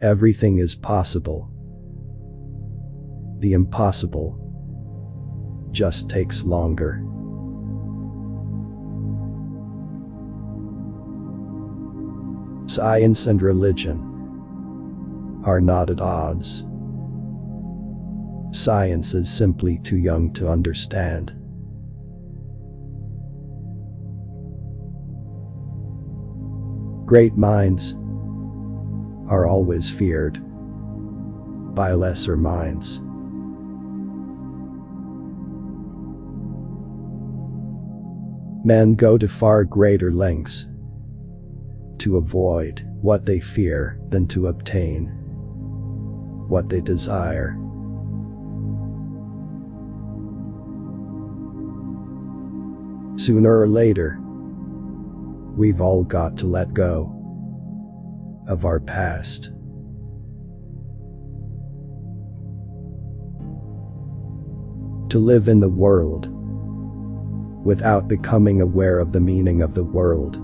Everything is possible. The impossible just takes longer. Science and religion are not at odds. Science is simply too young to understand. Great minds are always feared by lesser minds. Men go to far greater lengths to avoid what they fear than to obtain what they desire. Sooner or later, we've all got to let go of our past. To live in the world without becoming aware of the meaning of the world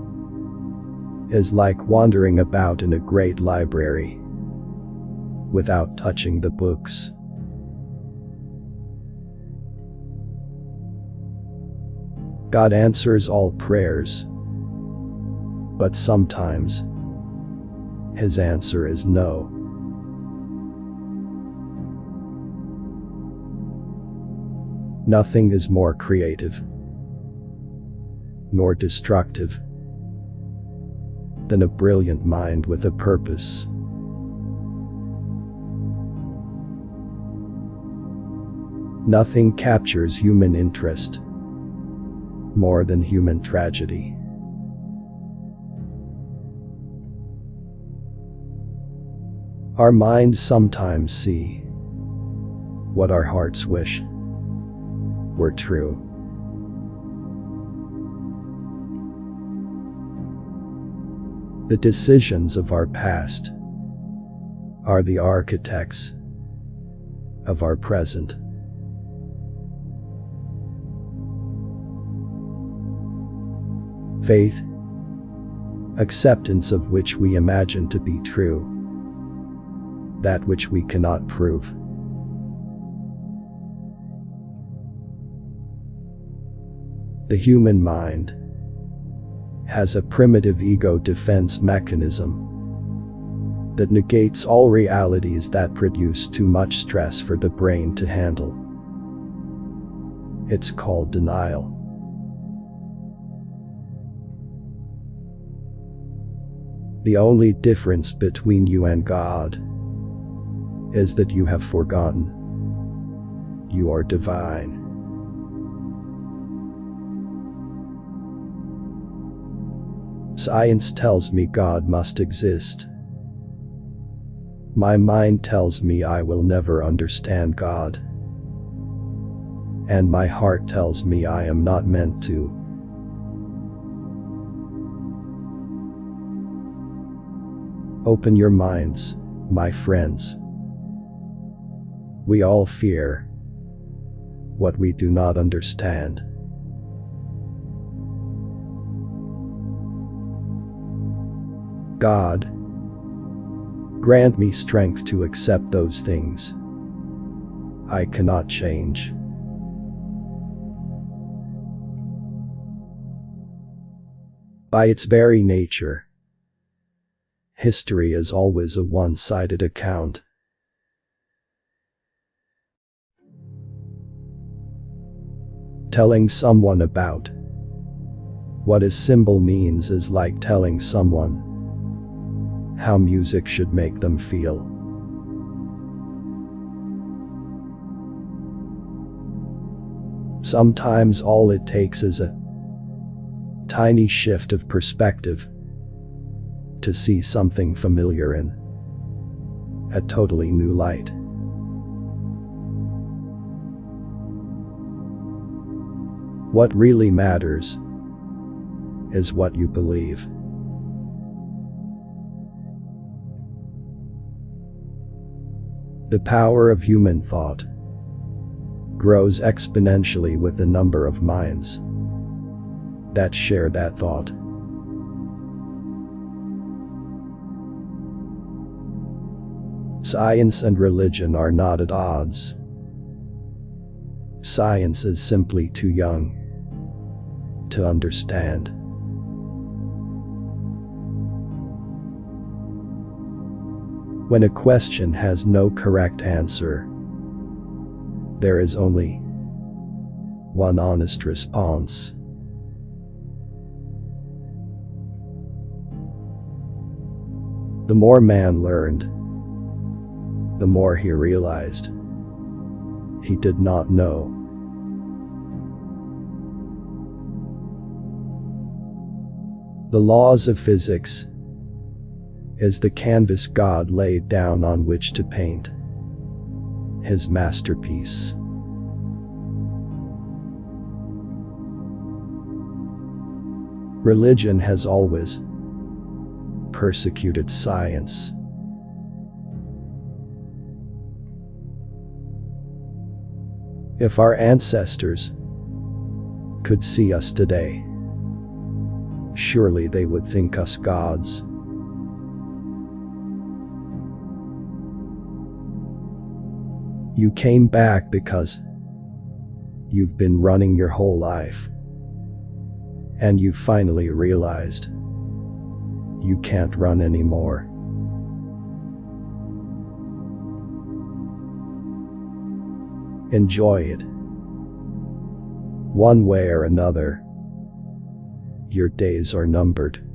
is like wandering about in a great library without touching the books. God answers all prayers, but sometimes His answer is no. Nothing is more creative nor destructive than a brilliant mind with a purpose. Nothing captures human interest more than human tragedy. Our minds sometimes see what our hearts wish were true. The decisions of our past are the architects of our present. Faith, acceptance of which we imagine to be true, that which we cannot prove. The human mind has a primitive ego defense mechanism that negates all realities that produce too much stress for the brain to handle. It's called denial. The only difference between you and God is that you have forgotten you are divine. Science tells me God must exist. My mind tells me I will never understand God. And my heart tells me I am not meant to. Open your minds, my friends. We all fear what we do not understand. God, grant me strength to accept those things I cannot change. By its very nature, history is always a one-sided account. Telling someone about what a symbol means is like telling someone how music should make them feel. Sometimes all it takes is a tiny shift of perspective to see something familiar in a totally new light. What really matters is what you believe. The power of human thought grows exponentially with the number of minds that share that thought. Science and religion are not at odds. Science is simply too young to understand. When a question has no correct answer, there is only one honest response. The more man learned, the more he realized he did not know. The laws of physics is the canvas God laid down on which to paint his masterpiece. Religion has always persecuted science. If our ancestors could see us today, surely they would think us gods. You came back because you've been running your whole life, and you finally realized you can't run anymore. Enjoy it. One way or another, your days are numbered.